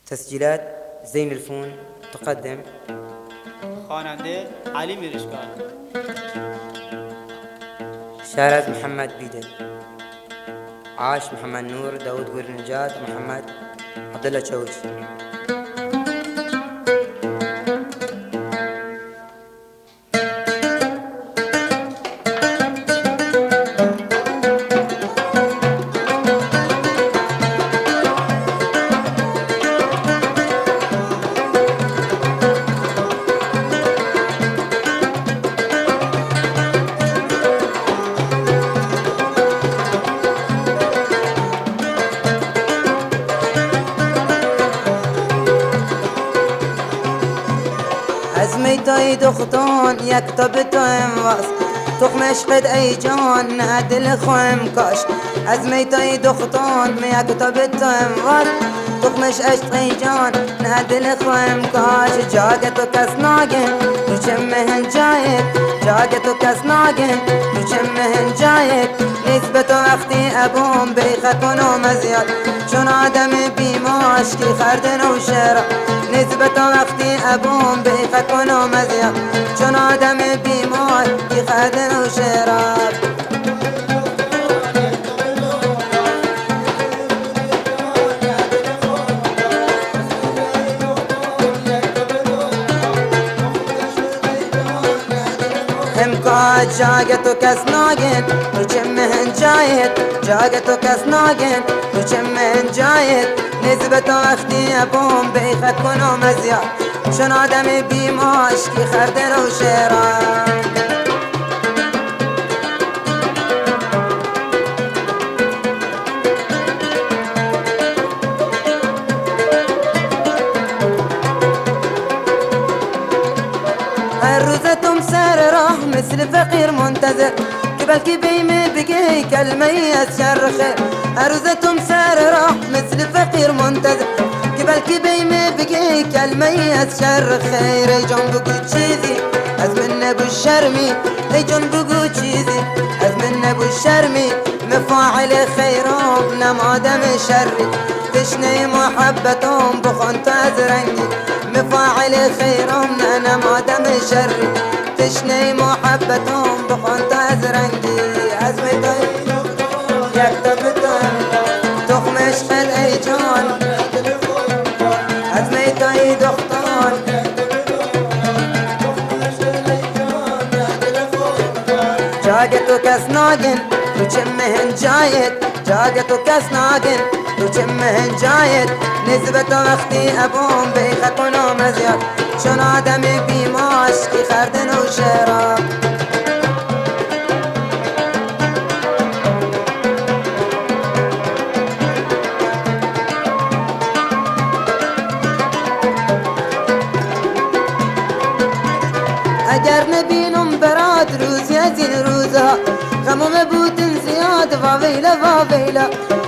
تسجيلات زين الفون تقدم خواننده علی میرشکار، شارات محمد بيدل، عاش محمد نور، داود ور نجات، محمد عبد الله تشوش. عزمي تايد خطون يكتب توهم واس تخمش قد اي جان نادل خوهم كاش عزمي تايد خطون يكتب توهم واس تخمش اشت اي جان نادل خوهم كاش جاگت و کس ناگن روچم مهن جایت جاگت و کس ناگن روچم مهن جایت نسبت وقتی ابوم بیخ کنو مزیاد چون آدم بیماش کی خردن و شرا نسبت وقتی ابوم بیخ کنو مزیاد چون آدم بیمار کی خردن و شرا جاگت و کس ناگن روچم مهن جایت جاگت و کس ناگن روچم مهن جایت نسبت وقتی ابوم بیخ کنو مزیاد چون آدم بیماش کی خردن و شیران هر روزتم سر راه مثل فقير منتظر قبل كي بيمي بقي كلمة يسشر خير هر روزتم سر راه مثل فقير منتظر قبل كي بيمي بقي كلمة يسشر خير اي جون بقو تشيزي از من ابو الشرمي اي جون بقو تشيزي از من ابو الشرمي مفاعل خيرهم نم آدم شري تشني محبتهم بخنت ازرنجي مفاعل خيرهم انا مادم شري تشني محبتهم بخنت ازرنجي عزمي طيب يكتب تخمش خل اي جان عزمي طيب اختار جاگت و کس ناگن روچم مهن جایت جاگت و کس ناگن روچم مهن جایت نسبت وقتی ابوم بیخ کنو مزیاد چون آدم بیماش کی خردن و شرا اگر نبینم برات روزی از این روزها غمم بودن زیاد واویلا واویلا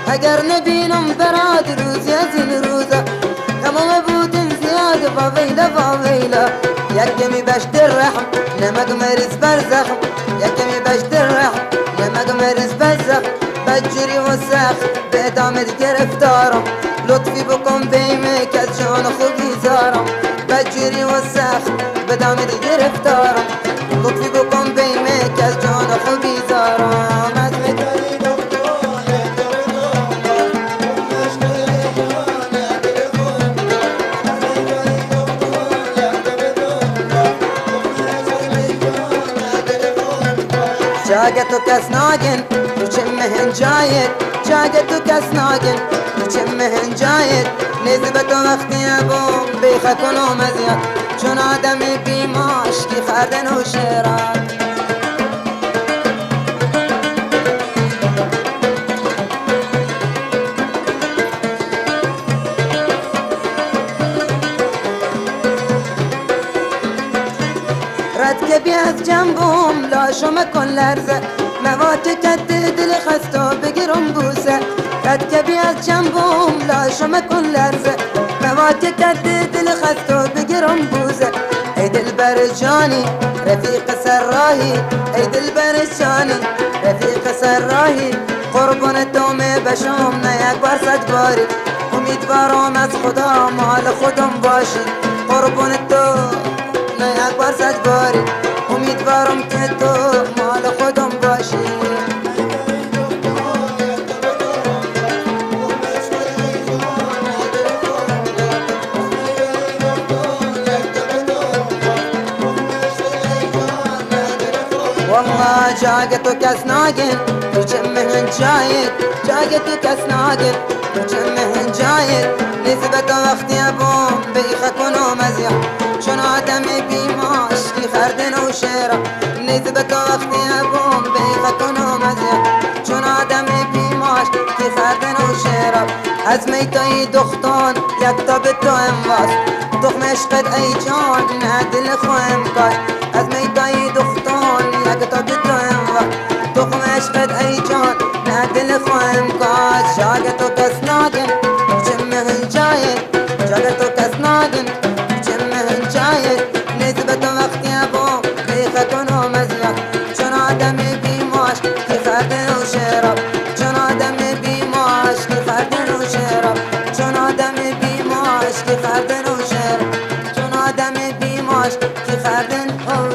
اگر نبینم برات روزی از این روزها غمم بودن زیاد واویلا واویلا یکمی بشت الرحم نمک مریض برزخم یکمی بشت الرحم نمک مریض برزخم بجری و سخت به ادامت گرفتارم لطفی بکن بیمه که از جان خوبی زارم بجری و سخت به ادامت گرفتارم لطفی بکن بیمه که از جان خوبی زارم جاگت و کس ناگن روچم مهن جایت جاگت و کس ناگن روچم مهن جایت نسبت وقتی ابوم بیخ کنو مزیاد چون آدم بیماش کی خردن و شیران رد که بی از جنبم لاشم کن لرزه موات کد دل خستو بگیرم بوسه رد که بی از جنبم لاشم کن لرزه موات کد دل خستو بگیرم بوسه ای دل بر جانی رفیق سراهی ای دل بر جانی رفیق سراهی قربان تو می بشم نه یک بار صد باری امیدوارم از خدا مال خودم باشی، قربون تو نه یک بار سجباری، امیدوارم که تو مال خودم باشی. والله جاگه تو کس ناگن تو چه مهن جایت، جاگه تو کس ناگن تو چه مهن جایت، نسبت وقتی بوم بیخه کنو مزیح چون آدم بیماش کی خردن و شیره، نسبت وقتی بوم بیخه کنو مزیح چون آدم بیماش کی خردن و شیره. از میتای دختان یک تا به تو امواز تخم عشقت ای جان نه دل خواهم کاش، از میتای دختان یک تا به تو امواز تخم عشقت ای جان نه دل خواهم کاش. جاگه تو کس ناگن چه مهن جایت، جاگه تو کس ناگن چه مهن جایت، نسبت وقتی با بیخه کنو مزیح چون آدم بیماش کی خردن و شراب، چون آدم بیماش کی خردن و شراب، چون آدم بیماش کی خردن و شراب، چون آدم بیماش کی خردن و